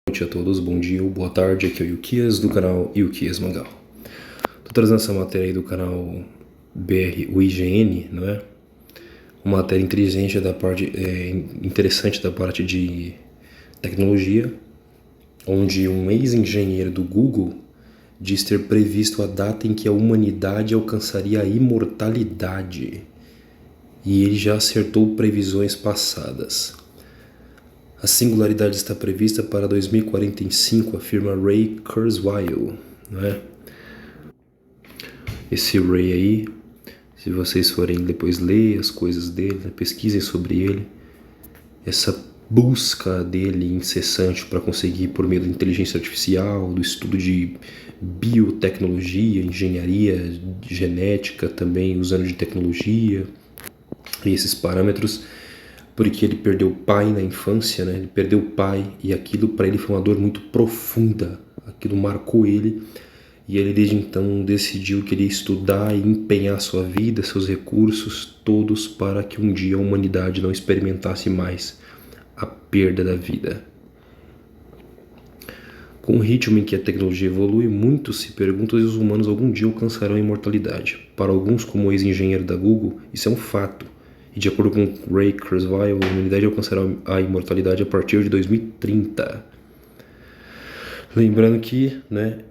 Boa noite a todos, bom dia ou boa tarde, aqui é o Yukias do canal Yukias Mangal. Tô trazendo essa matéria aí do canal BR, o IGN, não é? Uma matéria inteligente da parte, interessante da parte de tecnologia, onde um ex-engenheiro do Google diz ter previsto a data em que a humanidade alcançaria a imortalidade. E ele já acertou previsões passadas. A singularidade está prevista para 2045, afirma Ray Kurzweil, não é? Esse Ray aí, se vocês forem depois ler as coisas dele, pesquisem sobre ele, essa busca dele incessante para conseguir, por meio da inteligência artificial, do estudo de biotecnologia, engenharia genética também, usando de tecnologia e esses parâmetros, porque ele perdeu o pai na infância, né? Ele perdeu o pai e aquilo para ele foi uma dor muito profunda. Aquilo marcou ele e ele desde então decidiu que ele ia estudar e empenhar sua vida, seus recursos todos para que um dia a humanidade não experimentasse mais a perda da vida. Com o ritmo em que a tecnologia evolui, muitos se perguntam se os humanos algum dia alcançarão a imortalidade. Para alguns, como o ex-engenheiro da Google, isso é um fato. E de acordo com Ray Kurzweil, a humanidade alcançará a imortalidade a partir de 2030. Lembrando que, né,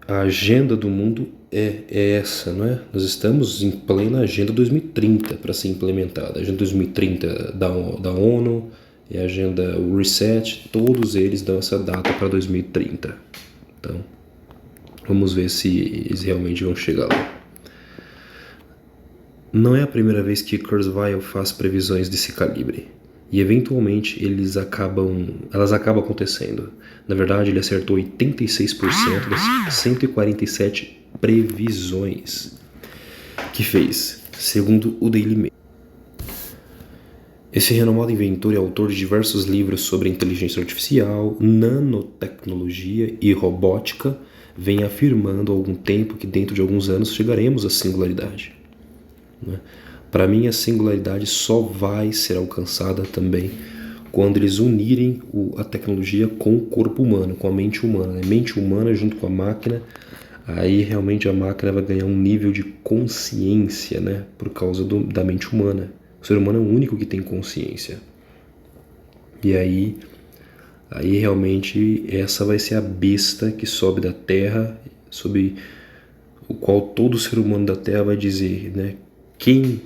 a agenda do mundo é essa, não é? Nós estamos em plena agenda 2030 para ser implementada. A agenda 2030 da ONU e a agenda Reset, todos eles dão essa data para 2030. Então, vamos ver se eles realmente vão chegar lá. Não é a primeira vez que Kurzweil faz previsões desse calibre, e eventualmente elas acabam acontecendo. Na verdade, ele acertou 86% das 147 previsões que fez, segundo o Daily Mail. Esse renomado inventor e autor de diversos livros sobre inteligência artificial, nanotecnologia e robótica vem afirmando há algum tempo que dentro de alguns anos chegaremos à singularidade. Para mim, a singularidade só vai ser alcançada também quando eles unirem a tecnologia com o corpo humano, com a mente humana. A mente humana junto com a máquina, aí realmente a máquina vai ganhar um nível de consciência, né, por causa da mente humana. O ser humano é o único que tem consciência. E aí realmente essa vai ser a besta que sobe da terra, sobre o qual todo ser humano da terra vai dizer, né, quem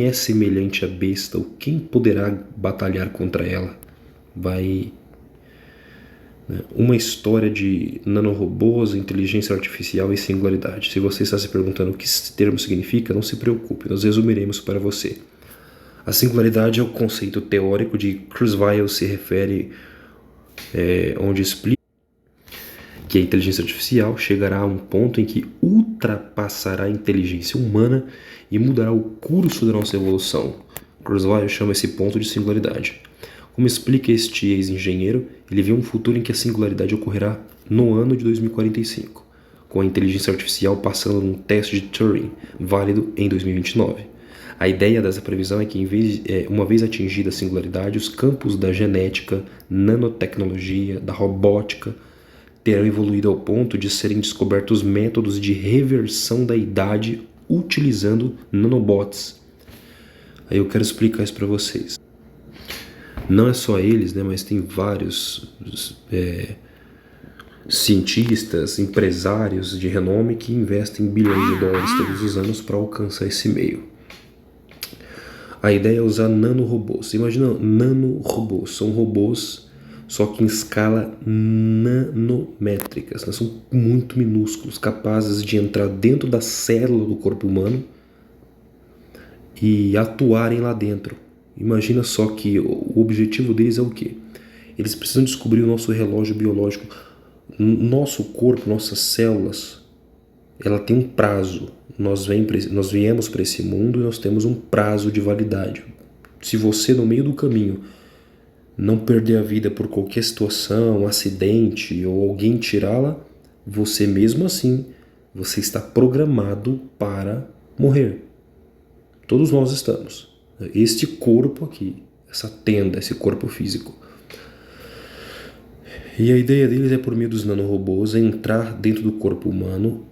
é semelhante à besta, ou quem poderá batalhar contra ela? Vai, né? Uma história de nanorobôs, inteligência artificial e singularidade. Se você está se perguntando o que esse termo significa, não se preocupe, nós resumiremos para você. A singularidade é o conceito teórico de Kurzweil se refere, onde explica que a inteligência artificial chegará a um ponto em que ultrapassará a inteligência humana e mudará o curso da nossa evolução. Kurzweil chama esse ponto de singularidade. Como explica este ex-engenheiro, ele vê um futuro em que a singularidade ocorrerá no ano de 2045, com a inteligência artificial passando num teste de Turing, válido em 2029. A ideia dessa previsão é que, uma vez atingida a singularidade, os campos da genética, nanotecnologia, da robótica, terão evoluído ao ponto de serem descobertos métodos de reversão da idade utilizando nanobots. Aí eu quero explicar isso para vocês. Não é só eles, né, mas tem vários cientistas, empresários de renome que investem bilhões de dólares todos os anos para alcançar esse meio. A ideia é usar nanorobôs. Imagina, nanorobôs são robôs só que em escala nanométricas, né? São muito minúsculos, capazes de entrar dentro da célula do corpo humano e atuarem lá dentro. Imagina só que o objetivo deles é o quê? Eles precisam descobrir o nosso relógio biológico. Nosso corpo, nossas células, ela tem um prazo. Nós viemos para esse mundo e nós temos um prazo de validade. Se você, no meio do caminho, não perder a vida por qualquer situação, um acidente ou alguém tirá-la, você mesmo assim, você está programado para morrer. Todos nós estamos. Este corpo aqui, essa tenda, esse corpo físico. E a ideia deles é, por meio dos nanorobôs, entrar dentro do corpo humano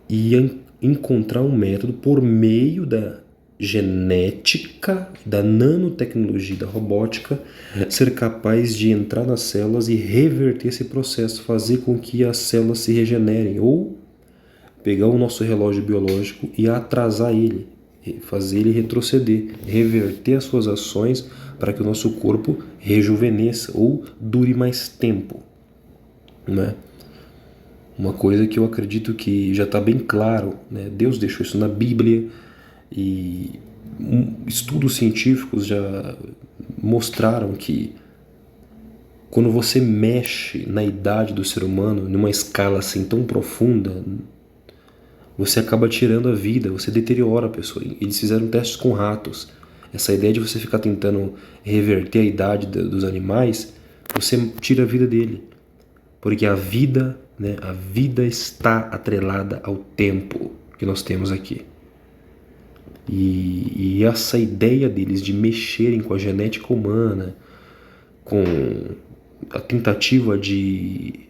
e encontrar um método por meio da genética, da nanotecnologia, da robótica, ser capaz de entrar nas células e reverter esse processo, fazer com que as células se regenerem, ou pegar o nosso relógio biológico e atrasar ele, fazer ele retroceder, reverter as suas ações para que o nosso corpo rejuvenesça ou dure mais tempo, né? Uma coisa que eu acredito que já está bem claro, né? Deus deixou isso na Bíblia e estudos científicos já mostraram que quando você mexe na idade do ser humano numa escala assim tão profunda, você acaba tirando a vida, você deteriora a pessoa. Eles fizeram testes com ratos. Essa ideia de você ficar tentando reverter a idade dos animais, você tira a vida dele. Porque a vida, né, a vida está atrelada ao tempo que nós temos aqui. E essa ideia deles de mexerem com a genética humana, com a tentativa de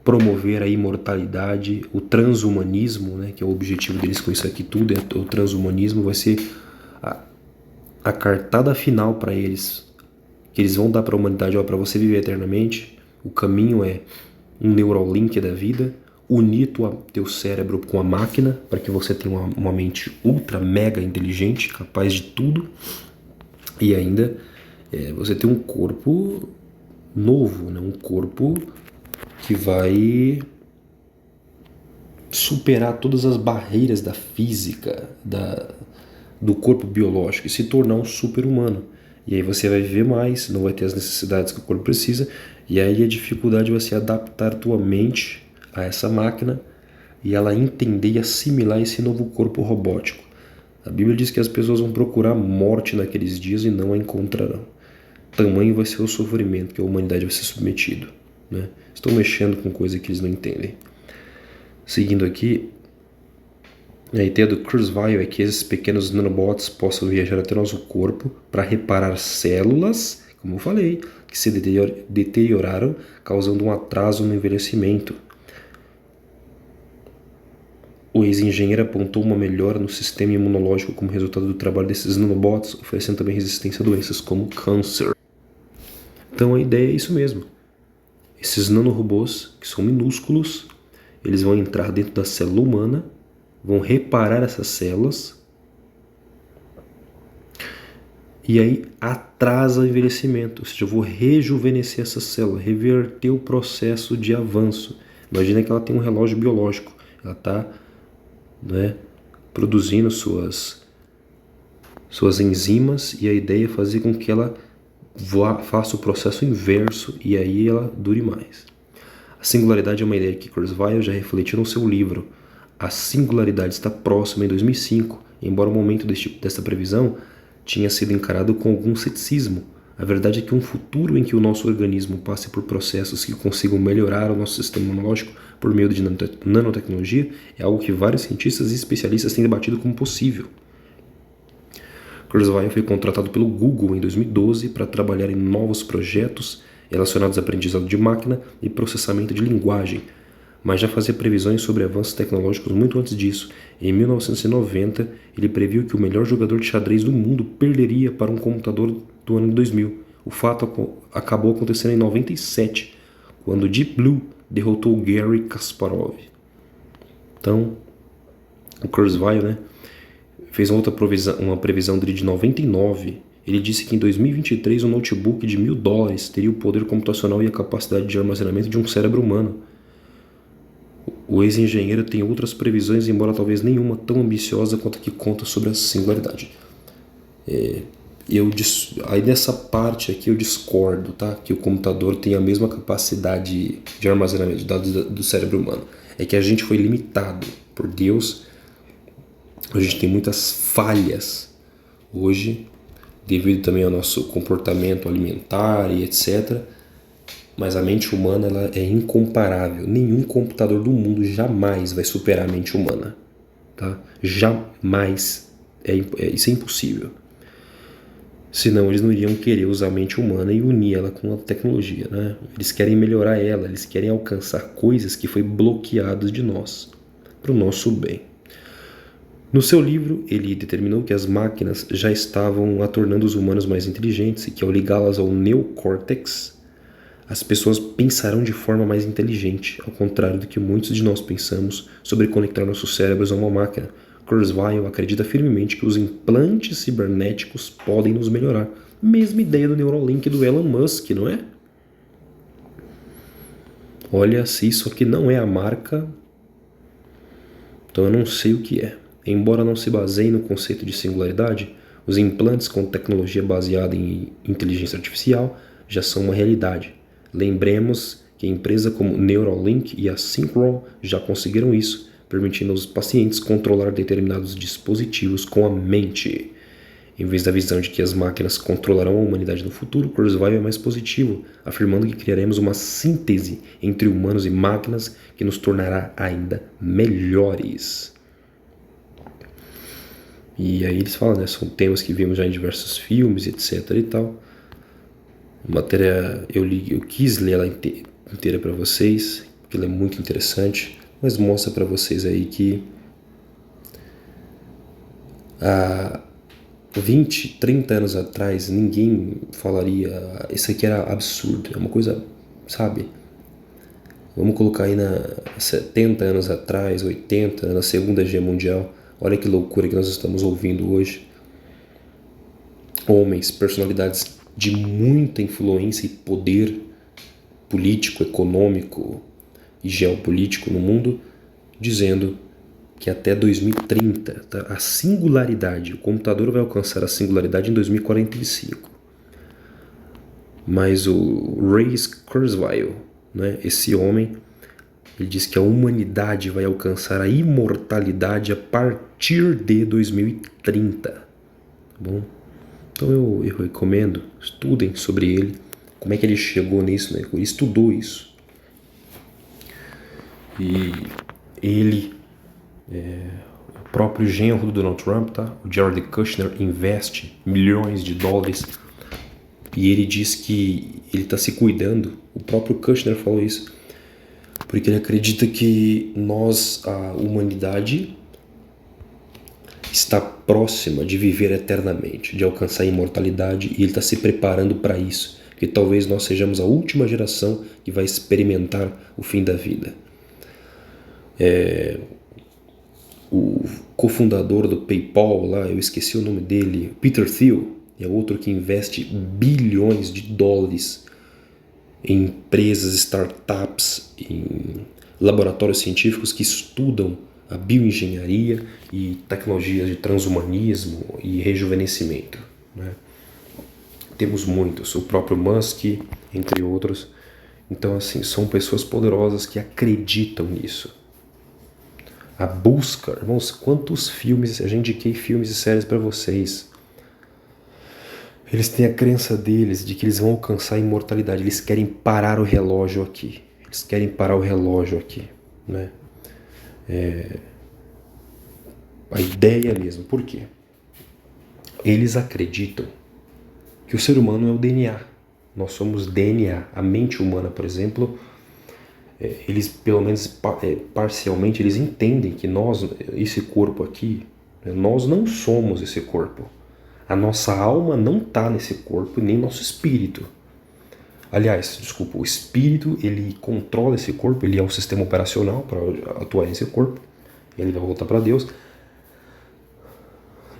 promover a imortalidade, o transhumanismo, né, que é o objetivo deles com isso aqui tudo, o transhumanismo vai ser a cartada final para eles, que eles vão dar para a humanidade, para você viver eternamente, o caminho é um Neuralink da vida, unir teu cérebro com a máquina, para que você tenha uma mente ultra mega inteligente, capaz de tudo, e ainda você ter um corpo novo, né, um corpo que vai superar todas as barreiras da física, do corpo biológico e se tornar um super-humano. E aí você vai viver mais, não vai ter as necessidades que o corpo precisa, e aí a dificuldade vai ser adaptar tua mente a essa máquina e ela entender e assimilar esse novo corpo robótico. A Bíblia diz que as pessoas vão procurar morte naqueles dias e não a encontrarão. Tamanho vai ser o sofrimento que a humanidade vai ser submetido, né? Estão mexendo com coisa que eles não entendem. Seguindo aqui, a ideia do Kurzweil é que esses pequenos nanobots possam viajar até nosso corpo para reparar células, como eu falei, que se deterioraram, causando um atraso no envelhecimento. O ex-engenheiro apontou uma melhora no sistema imunológico como resultado do trabalho desses nanobots, oferecendo também resistência a doenças como câncer. Então a ideia é isso mesmo. Esses nanorobôs, que são minúsculos, eles vão entrar dentro da célula humana, vão reparar essas células e aí atrasa o envelhecimento, ou seja, eu vou rejuvenescer essa célula, reverter o processo de avanço. Imagina que ela tem um relógio biológico, ela está, né, produzindo suas enzimas e a ideia é fazer com que ela faça o processo inverso e aí ela dure mais. A singularidade é uma ideia que Kurzweil já refletiu no seu livro A Singularidade Está Próxima, em 2005, embora o momento desta previsão tinha sido encarado com algum ceticismo. A verdade é que um futuro em que o nosso organismo passe por processos que consigam melhorar o nosso sistema imunológico por meio de nanotecnologia é algo que vários cientistas e especialistas têm debatido como possível. Kurzweil foi contratado pelo Google em 2012 para trabalhar em novos projetos relacionados a aprendizado de máquina e processamento de linguagem, mas já fazia previsões sobre avanços tecnológicos muito antes disso. Em 1990, ele previu que o melhor jogador de xadrez do mundo perderia para um computador do ano 2000. O fato acabou acontecendo em 97, quando Deep Blue derrotou Garry Kasparov. Então, o Kurzweil, né, fez uma previsão dele de 99. Ele disse que em 2023 um notebook de $1.000 teria o poder computacional e a capacidade de armazenamento de um cérebro humano. O ex-engenheiro tem outras previsões, embora talvez nenhuma tão ambiciosa quanto a que conta sobre a singularidade. Aí nessa parte aqui eu discordo, tá? Que o computador tem a mesma capacidade de armazenamento de dados do cérebro humano. É que a gente foi limitado por Deus. A gente tem muitas falhas hoje, devido também ao nosso comportamento alimentar e etc. Mas a mente humana ela é incomparável. Nenhum computador do mundo jamais vai superar a mente humana. Tá? Jamais. Isso é impossível. Senão eles não iriam querer usar a mente humana e unir ela com a tecnologia, né? Eles querem melhorar ela, eles querem alcançar coisas que foi bloqueadas de nós, para o nosso bem. No seu livro, ele determinou que as máquinas já estavam a tornando os humanos mais inteligentes e que ao ligá-las ao neocórtex, as pessoas pensarão de forma mais inteligente, ao contrário do que muitos de nós pensamos sobre conectar nossos cérebros a uma máquina. Kurzweil acredita firmemente que os implantes cibernéticos podem nos melhorar. Mesma ideia do Neuralink do Elon Musk, não é? Olha, se isso aqui não é a marca, então eu não sei o que é. Embora não se baseie no conceito de singularidade, os implantes com tecnologia baseada em inteligência artificial já são uma realidade. Lembremos que empresas como Neuralink e a Synchron já conseguiram isso, permitindo aos pacientes controlar determinados dispositivos com a mente. Em vez da visão de que as máquinas controlarão a humanidade no futuro, Kurzweil é mais positivo, afirmando que criaremos uma síntese entre humanos e máquinas que nos tornará ainda melhores. E aí eles falam, né, são temas que vimos já em diversos filmes, etc e tal. A matéria eu quis ler ela inteira para vocês, porque ela é muito interessante, mas mostra para vocês aí que há 20, 30 anos atrás ninguém falaria isso aqui era absurdo, é uma coisa, sabe? Vamos colocar aí 70 anos atrás, 80, na Segunda Guerra Mundial, olha que loucura que nós estamos ouvindo hoje. Homens, personalidades de muita influência e poder político, econômico e geopolítico no mundo, dizendo que até 2030, tá? A singularidade, o computador vai alcançar a singularidade em 2045. Mas o Ray Kurzweil, né, esse homem, ele diz que a humanidade vai alcançar a imortalidade a partir de 2030. Tá bom? Então eu recomendo, estudem sobre ele, como é que ele chegou nisso, né? Ele estudou isso. E ele, o próprio genro do Donald Trump, tá? O Jared Kushner, investe milhões de dólares e ele diz que ele está se cuidando. O próprio Kushner falou isso, porque ele acredita que nós, a humanidade, está próxima de viver eternamente, de alcançar a imortalidade, e ele está se preparando para isso, que talvez nós sejamos a última geração que vai experimentar o fim da vida. O cofundador do PayPal lá, eu esqueci o nome dele, Peter Thiel, é outro que investe bilhões de dólares em empresas, startups, em laboratórios científicos que estudam a bioengenharia e tecnologias de transhumanismo e rejuvenescimento, né? Temos muitos, o próprio Musk, entre outros. Então, assim, são pessoas poderosas que acreditam nisso. A busca, irmãos, quantos filmes, eu já indiquei filmes e séries para vocês. Eles têm a crença deles de que eles vão alcançar a imortalidade. Eles querem parar o relógio aqui. Eles querem parar o relógio aqui, né? A ideia mesmo. Por quê? Eles acreditam que o ser humano é o DNA. Nós somos DNA. A mente humana, por exemplo, eles, pelo menos parcialmente, eles entendem que nós, esse corpo aqui, nós não somos esse corpo. A nossa alma não está nesse corpo, nem nosso espírito. Aliás, desculpa, o espírito, ele controla esse corpo, ele é um sistema operacional para atuar nesse corpo, ele vai voltar para Deus.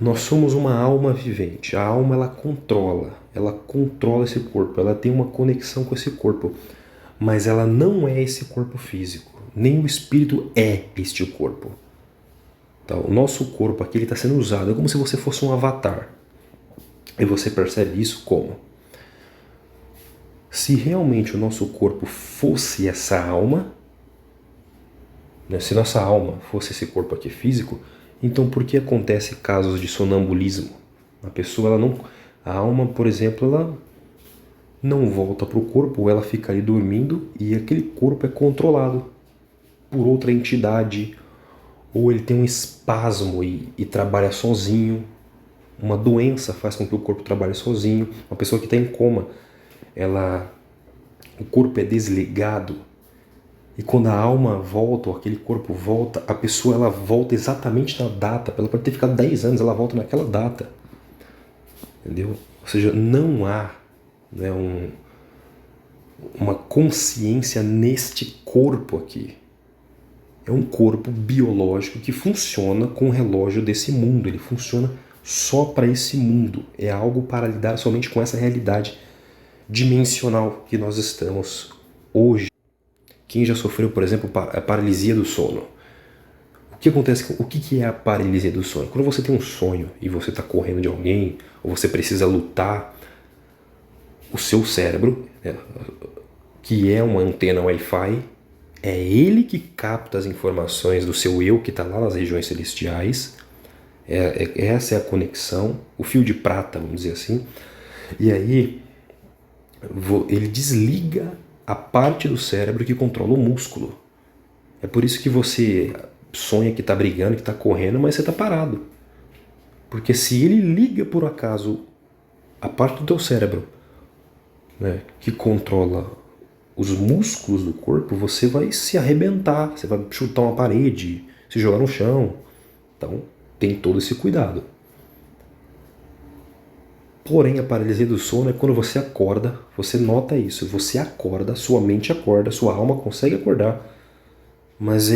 Nós somos uma alma vivente, a alma ela controla esse corpo, ela tem uma conexão com esse corpo, mas ela não é esse corpo físico, nem o espírito é este corpo. Então, o nosso corpo aqui está sendo usado, é como se você fosse um avatar. E você percebe isso como? Se realmente o nosso corpo fosse essa alma, né, se nossa alma fosse esse corpo aqui físico, então por que acontece casos de sonambulismo? A alma, por exemplo, ela não volta para o corpo, ou ela fica ali dormindo e aquele corpo é controlado por outra entidade, ou ele tem um espasmo e trabalha sozinho, Uma doença faz com que o corpo trabalhe sozinho. Uma pessoa que está em coma, o corpo é desligado. E quando a alma volta, ou aquele corpo volta, a pessoa ela volta exatamente na data. Ela pode ter ficado 10 anos, ela volta naquela data. Entendeu? Ou seja, não há, né, uma consciência neste corpo aqui. É um corpo biológico que funciona com o relógio desse mundo. Ele funciona só para esse mundo. É algo para lidar somente com essa realidade dimensional que nós estamos hoje. Quem já sofreu, por exemplo, a paralisia do sono? O que acontece? O que é a paralisia do sono? Quando você tem um sonho e você está correndo de alguém, ou você precisa lutar, o seu cérebro, né, que é uma antena Wi-Fi, é ele que capta as informações do seu eu que está lá nas regiões celestiais. Essa é a conexão, o fio de prata, vamos dizer assim. E aí ele desliga a parte do cérebro que controla o músculo. É por isso que você sonha que está brigando, que está correndo, mas você está parado. Porque se ele liga por acaso a parte do teu cérebro, né, que controla os músculos do corpo, você vai se arrebentar, você vai chutar uma parede, se jogar no chão. Então tem todo esse cuidado. Porém, a paralisia do sono é quando você acorda, você nota isso, você acorda, sua mente acorda, sua alma consegue acordar, mas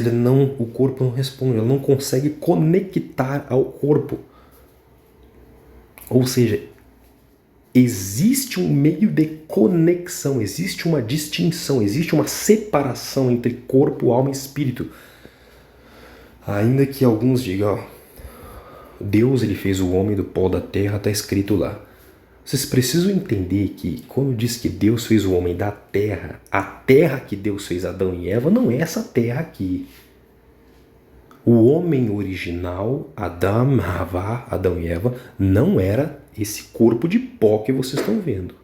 o corpo não responde, ele não consegue conectar ao corpo. Ou seja, existe um meio de conexão, existe uma distinção, existe uma separação entre corpo, alma e espírito. Ainda que alguns digam, Deus ele fez o homem do pó da terra, está escrito lá. Vocês precisam entender que quando diz que Deus fez o homem da terra, a terra que Deus fez Adão e Eva não é essa terra aqui. O homem original, Adão e Eva, não era esse corpo de pó que vocês estão vendo.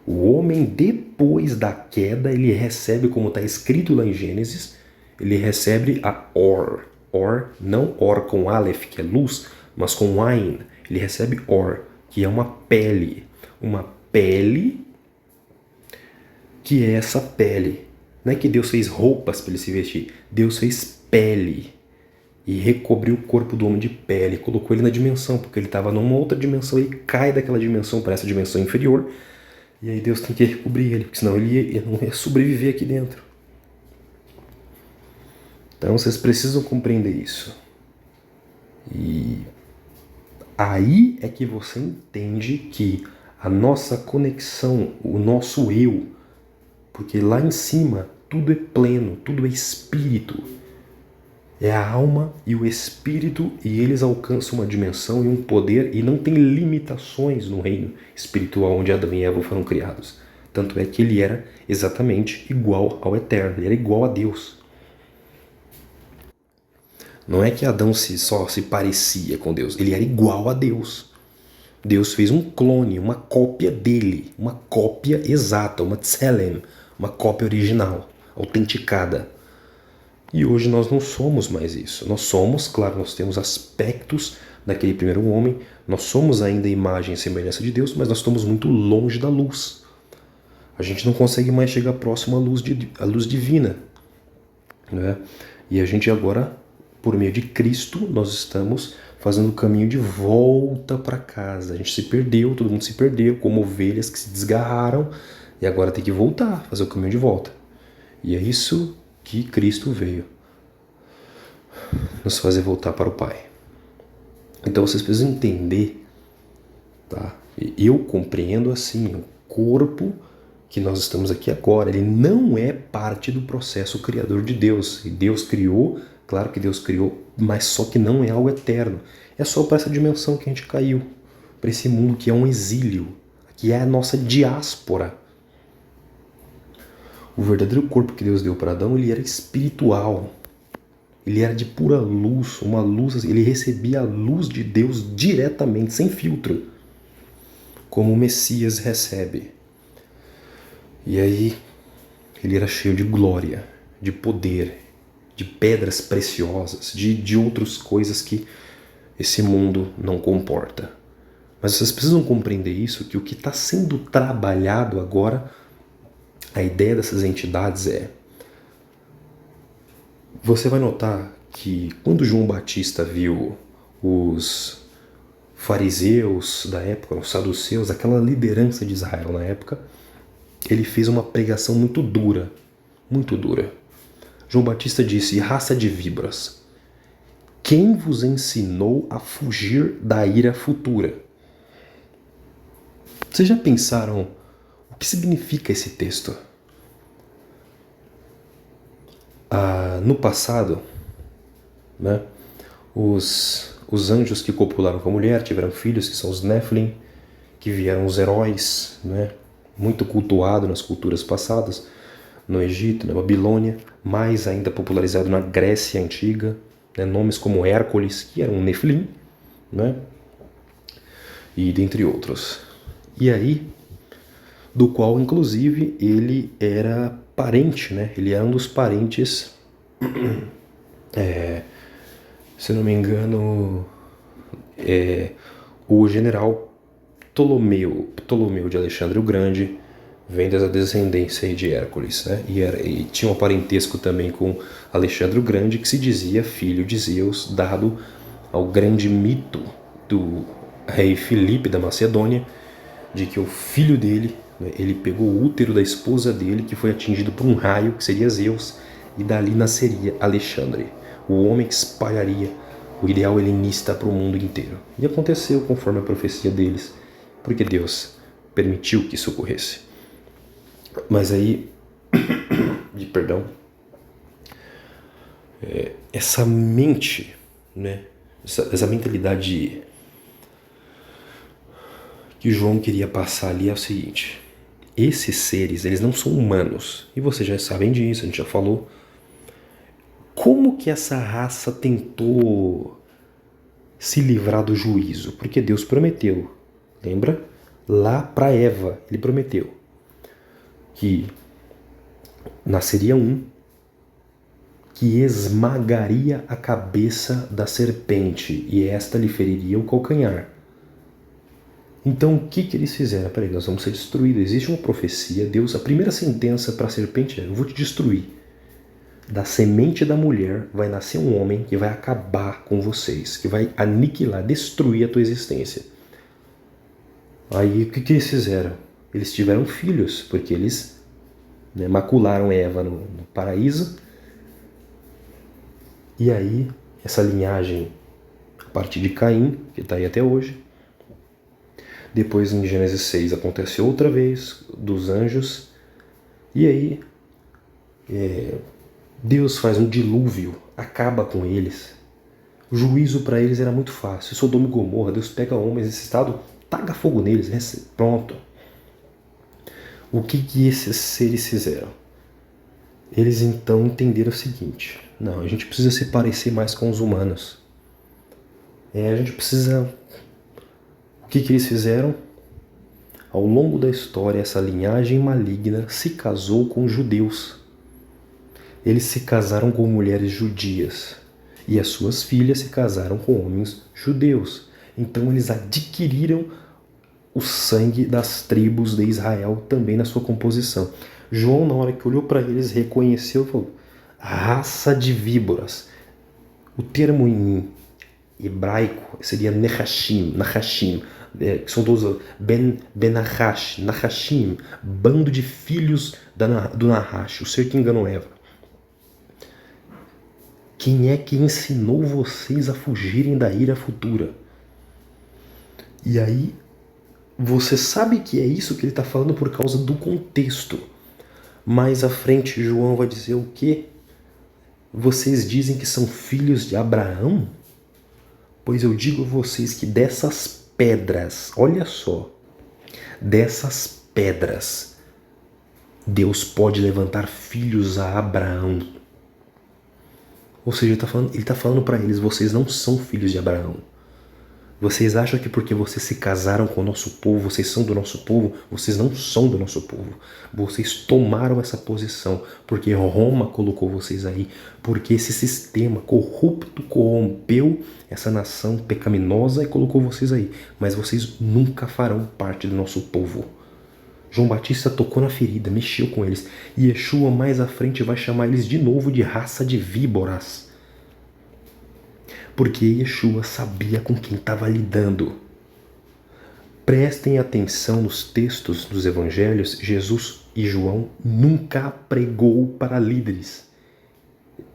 O homem, depois da queda, ele recebe, como está escrito lá em Gênesis, ele recebe a Or, não Or com Aleph, que é luz, mas com Ain. Ele recebe Or, que é uma pele que é essa pele. Não é que Deus fez roupas para ele se vestir, Deus fez pele e recobriu o corpo do homem de pele, colocou ele na dimensão, porque ele estava numa outra dimensão e cai daquela dimensão para essa dimensão inferior, e aí Deus tem que recobrir ele, porque senão ele não ia sobreviver aqui dentro. Então vocês precisam compreender isso. E aí é que você entende que a nossa conexão, o nosso eu, porque lá em cima tudo é pleno, tudo é espírito. É a alma e o espírito, e eles alcançam uma dimensão e um poder e não tem limitações no reino espiritual onde Adão e Eva foram criados. Tanto é que ele era exatamente igual ao Eterno, ele era igual a Deus. Não é que Adão só se parecia com Deus, ele era igual a Deus. Deus fez um clone, uma cópia dele, uma cópia exata, uma tselem, uma cópia original, autenticada. E hoje nós não somos mais isso. Nós somos, claro, nós temos aspectos daquele primeiro homem, nós somos ainda a imagem e semelhança de Deus, mas nós estamos muito longe da luz. A gente não consegue mais chegar próximo à luz divina, né? E a gente agora, por meio de Cristo, nós estamos fazendo o caminho de volta para casa. A gente se perdeu, todo mundo se perdeu, como ovelhas que se desgarraram, e agora tem que voltar, fazer o caminho de volta. E é isso que Cristo veio nos fazer voltar para o Pai. Então vocês precisam entender, tá? Eu compreendo assim, o corpo que nós estamos aqui agora, ele não é parte do processo criador de Deus. E Deus criou, claro que Deus criou, mas só que não é algo eterno. É só para essa dimensão que a gente caiu, para esse mundo que é um exílio, que é a nossa diáspora. O verdadeiro corpo que Deus deu para Adão, ele era espiritual. Ele era de pura luz, uma luz, ele recebia a luz de Deus diretamente, sem filtro, como o Messias recebe. E aí, ele era cheio de glória, de poder, de pedras preciosas, de outras coisas que esse mundo não comporta. Mas vocês precisam compreender isso, que o que está sendo trabalhado agora, a ideia dessas entidades é... Você vai notar que quando João Batista viu os fariseus da época, os saduceus, aquela liderança de Israel na época, ele fez uma pregação muito dura, muito dura. João Batista disse: raça de víboras, quem vos ensinou a fugir da ira futura? Vocês já pensaram o que significa esse texto? No passado, né, os anjos que copularam com a mulher tiveram filhos, que são os Nephilim, que vieram os heróis, né, muito cultuado nas culturas passadas, no Egito, na Babilônia, mais ainda popularizado na Grécia Antiga, né, nomes como Hércules, que era um Nephilim, né, e dentre outros. E aí, do qual, inclusive, ele era parente, né, ele era um dos parentes, se não me engano, o general Ptolomeu de Alexandre o Grande vem dessa descendência de Hércules, né? E tinha um parentesco também com Alexandre o Grande, que se dizia filho de Zeus, dado ao grande mito do rei Filipe da Macedônia, de que o filho dele, né, ele pegou o útero da esposa dele, que foi atingido por um raio, que seria Zeus, e dali nasceria Alexandre, o homem que espalharia o ideal helenista para o mundo inteiro. E aconteceu conforme a profecia deles, porque Deus permitiu que isso ocorresse. Mas aí, essa mente, né, essa mentalidade que João queria passar ali é o seguinte: esses seres, eles não são humanos, e vocês já sabem disso, a gente já falou. Como que essa raça tentou se livrar do juízo? Porque Deus prometeu, lembra? Lá para Eva, ele prometeu que nasceria um que esmagaria a cabeça da serpente e esta lhe feriria o calcanhar. Então o que eles fizeram? Peraí, nós vamos ser destruídos. Existe uma profecia, Deus, a primeira sentença para a serpente é: eu vou te destruir. Da semente da mulher vai nascer um homem que vai acabar com vocês, que vai aniquilar, destruir a tua existência. Aí o que eles fizeram? Eles tiveram filhos, porque eles, né, macularam Eva no paraíso. E aí, essa linhagem, a partir de Caim, que está aí até hoje. Depois, em Gênesis 6, aconteceu outra vez, dos anjos. E aí, Deus faz um dilúvio, acaba com eles. O juízo para eles era muito fácil. Sodoma e Gomorra, Deus pega homens nesse estado, taca fogo neles, pronto. O que esses seres fizeram? Eles então entenderam o seguinte: não, a gente precisa se parecer mais com os humanos. A gente precisa... O que eles fizeram? Ao longo da história, essa linhagem maligna se casou com judeus. Eles se casaram com mulheres judias e as suas filhas se casaram com homens judeus. Então eles adquiriram o sangue das tribos de Israel também na sua composição. João, na hora que olhou para eles, reconheceu e falou: raça de víboras. O termo em hebraico seria Nahashim, que são todos Ben-Nahash, Nahashim, bando de filhos do Nahash, o ser que enganou Eva. Quem é que ensinou vocês a fugirem da ira futura? E aí, você sabe que é isso que ele está falando por causa do contexto. Mais à frente, João vai dizer o quê? Vocês dizem que são filhos de Abraão? Pois eu digo a vocês que dessas pedras, olha só, dessas pedras, Deus pode levantar filhos a Abraão. Ou seja, ele está falando para eles: vocês não são filhos de Abraão. Vocês acham que porque vocês se casaram com o nosso povo, vocês são do nosso povo? Vocês não são do nosso povo. Vocês tomaram essa posição porque Roma colocou vocês aí, porque esse sistema corrupto corrompeu essa nação pecaminosa e colocou vocês aí. Mas vocês nunca farão parte do nosso povo. João Batista tocou na ferida, mexeu com eles. E Yeshua mais à frente vai chamar eles de novo de raça de víboras. Porque Yeshua sabia com quem estava lidando. Prestem atenção nos textos dos evangelhos, Jesus e João nunca pregou para líderes.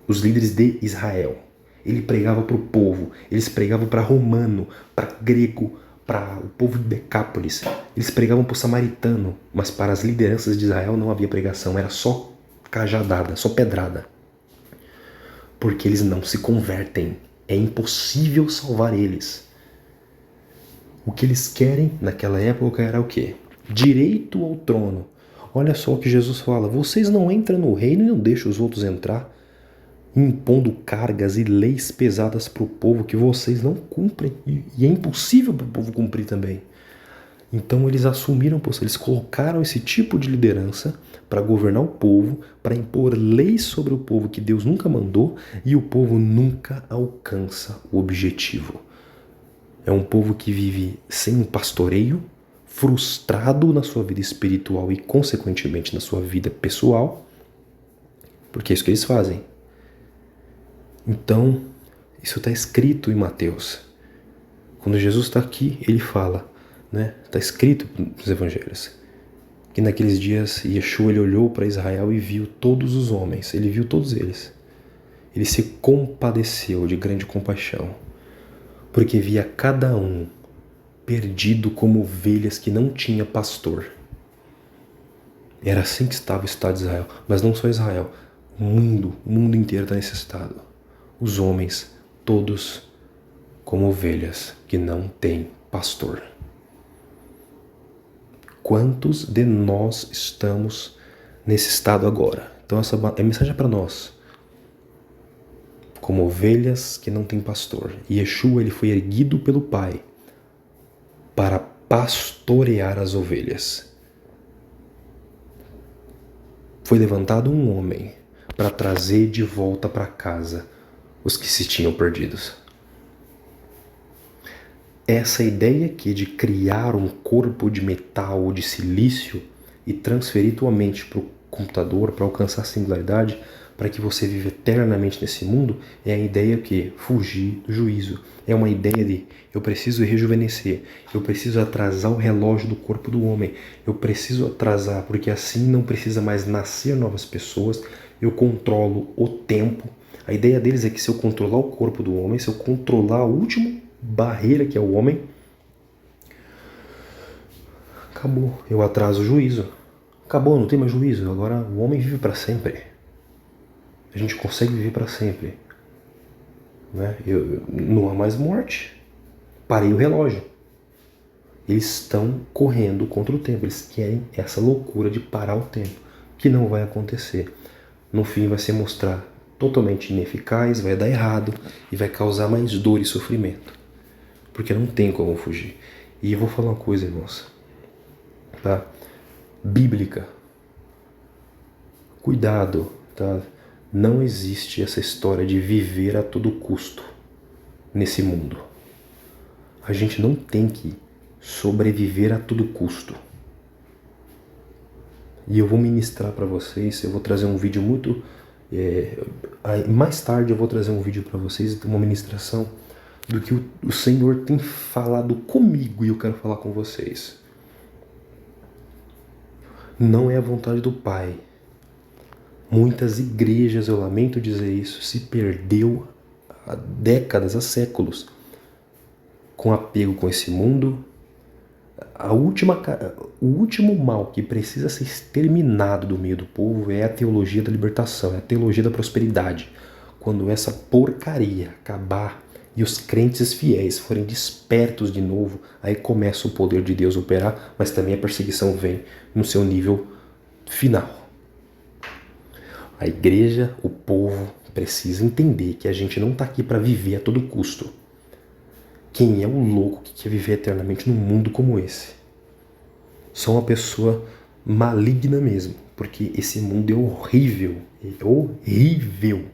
Os líderes de Israel. Ele pregava para o povo, eles pregavam para romano, para grego, para o povo de Decápolis. Eles pregavam para o samaritano, mas para as lideranças de Israel não havia pregação, era só cajadada, só pedrada. Porque eles não se convertem. É impossível salvar eles. O que eles querem naquela época era o quê? Direito ao trono. Olha só o que Jesus fala. Vocês não entram no reino e não deixam os outros entrar, impondo cargas e leis pesadas para o povo que vocês não cumprem. E é impossível para o povo cumprir também. Então eles assumiram, eles colocaram esse tipo de liderança para governar o povo, para impor leis sobre o povo que Deus nunca mandou, e o povo nunca alcança o objetivo. É um povo que vive sem um pastoreio, frustrado na sua vida espiritual e consequentemente na sua vida pessoal, porque é isso que eles fazem. Então, isso está escrito em Mateus. Quando Jesus está aqui, ele fala, está escrito nos evangelhos, que naqueles dias Yeshua ele olhou para Israel e viu todos os homens, ele viu todos eles. Ele se compadeceu de grande compaixão, porque via cada um perdido como ovelhas que não tinha pastor. Era assim que estava o estado de Israel, mas não só Israel, o mundo inteiro está nesse estado. Os homens, todos como ovelhas que não têm pastor. Quantos de nós estamos nesse estado agora? Então essa é a mensagem para nós. Como ovelhas que não têm pastor. E Yeshua ele foi erguido pelo Pai para pastorear as ovelhas. Foi levantado um homem para trazer de volta para casa os que se tinham perdidos. Essa ideia aqui de criar um corpo de metal ou de silício e transferir tua mente para o computador para alcançar a singularidade, para que você viva eternamente nesse mundo, é a ideia que fugir do juízo. É uma ideia de eu preciso rejuvenescer, eu preciso atrasar o relógio do corpo do homem, eu preciso atrasar porque assim não precisa mais nascer novas pessoas, eu controlo o tempo. A ideia deles é que se eu controlar o corpo do homem, se eu controlar a última barreira que é o homem, acabou, eu atraso o juízo. Acabou, não tem mais juízo, agora o homem vive para sempre. A gente consegue viver para sempre. Não há mais morte. Parei o relógio. Eles estão correndo contra o tempo. Eles querem essa loucura de parar o tempo, que não vai acontecer. No fim vai se mostrar totalmente ineficaz, vai dar errado e vai causar mais dor e sofrimento. Porque não tem como fugir. E eu vou falar uma coisa, irmãos. Tá? Bíblica. Cuidado, tá? Não existe essa história de viver a todo custo nesse mundo. A gente não tem que sobreviver a todo custo. E eu vou ministrar para vocês, eu vou trazer um vídeo muito... mais tarde eu vou trazer um vídeo para vocês, uma ministração do que o Senhor tem falado comigo e eu quero falar com vocês. Não é a vontade do Pai. Muitas igrejas, eu lamento dizer isso, se perdeu há décadas, há séculos, com apego com esse mundo. O último mal que precisa ser exterminado do meio do povo é a teologia da libertação, é a teologia da prosperidade. Quando essa porcaria acabar e os crentes fiéis forem despertos de novo, aí começa o poder de Deus operar, mas também a perseguição vem no seu nível final. A igreja, o povo, precisa entender que a gente não está aqui para viver a todo custo. Quem é o louco que quer viver eternamente num mundo como esse? Só uma pessoa maligna mesmo, porque esse mundo é horrível, horrível.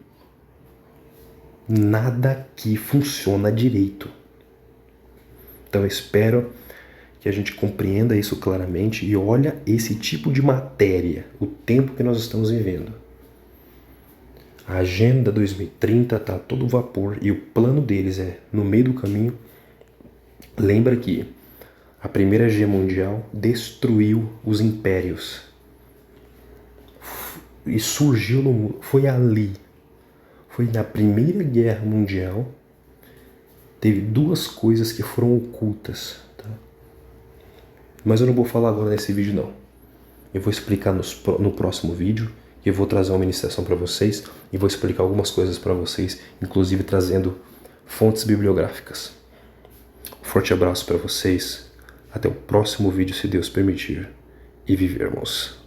Nada aqui funciona direito. Então eu espero que a gente compreenda isso claramente e olha esse tipo de matéria, o tempo que nós estamos vivendo. A Agenda 2030 está a todo vapor e o plano deles é, no meio do caminho, lembra que a Primeira Guerra Mundial destruiu os impérios e surgiu no mundo. Foi ali, foi na Primeira Guerra Mundial, teve duas coisas que foram ocultas, tá? Mas eu não vou falar agora nesse vídeo não. Eu vou explicar no próximo vídeo, e eu vou trazer uma ministração para vocês e vou explicar algumas coisas para vocês, inclusive trazendo fontes bibliográficas. Um forte abraço para vocês. Até o próximo vídeo, se Deus permitir, e vivermos.